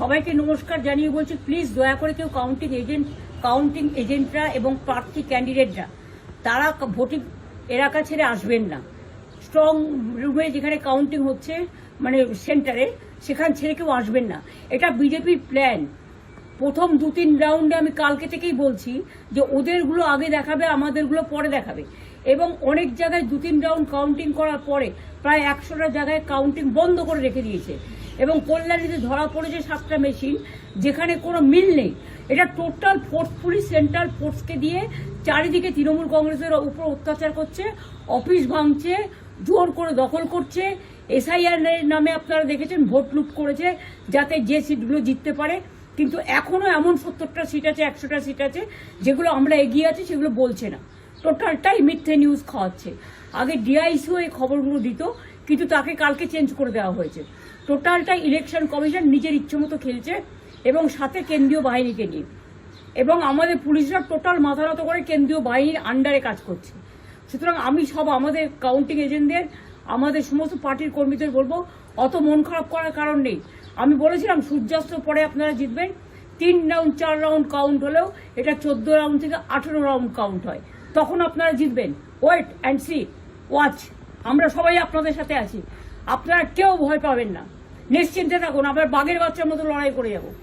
সবাইকে নমস্কার জানিয়ে বলছি, প্লিজ দয়া করে কেউ কাউন্টিং এজেন্টরা এবং প্রার্থী ক্যান্ডিডেটরা তারা ভোটিং এলাকা ছেড়ে আসবেন না। স্ট্রং রুমে যেখানে কাউন্টিং হচ্ছে, মানে সেন্টারে, সেখান ছেড়ে কেউ আসবেন না। এটা বিজেপির প্ল্যান। প্রথম 2-3 রাউন্ডে আমি কালকে থেকেই বলছি যে ওদেরগুলো আগে দেখাবে, আমাদেরগুলো পরে দেখাবে। এবং অনেক জায়গায় 2-3 রাউন্ড কাউন্টিং করার পরে প্রায় 100টা জায়গায় কাউন্টিং বন্ধ করে রেখে দিয়েছে। এবং কল্যাণীতে ধরা পড়েছে 7টা মেশিন, যেখানে কোনো মিল নেই। এটা টোটাল ফোর্সফুলি সেন্ট্রাল ফোর্সকে দিয়ে চারিদিকে তৃণমূল কংগ্রেসের উপর অত্যাচার করছে, অফিস ভাঙছে, জোর করে দখল করছে। এসআইআর নামে আপনারা দেখেছেন ভোট লুট করেছে যাতে যে সিটগুলো জিততে পারে। কিন্তু এখনো এমন 70টা সিট আছে, 100টা সিট আছে যেগুলো আমরা এগিয়ে আছি, সেগুলো বলছে না। টোটালটাই মিথ্যে নিউজ খাওয়াচ্ছে। আগে ডিআইসিও এই খবরগুলো দিত, কিন্তু তাকে কালকে চেঞ্জ করে দেওয়া হয়েছে। টোটালটাই ইলেকশন কমিশন নিজের ইচ্ছে মতো খেলছে, এবং সাথে কেন্দ্রীয় বাহিনীকে নিয়ে। এবং আমাদের পুলিশরা টোটাল মাথা নত করে কেন্দ্রীয় বাহিনীর আন্ডারে কাজ করছে। সুতরাং আমি আমাদের কাউন্টিং এজেন্টদের, আমাদের সমস্ত পার্টির কর্মীদের বলবো, অত মন খারাপ করার কারণ নেই। আমি বলেছিলাম সূর্যাস্তের পরে আপনারা জিতবেন। 3 রাউন্ড 4 রাউন্ড কাউন্ট হলেও এটা 14 রাউন্ড থেকে 18 রাউন্ড কাউন্ট হয়, তখন আপনারা জিতবেন। Wait and see, watch. আমরা সবাই আপনাদের সাথে আছি, আপনারা কেউ ভয় পাবেন না, নিশ্চিন্তে থাকুন। আমরা বাঘের বাচ্চার মতো লড়াই করে যাব।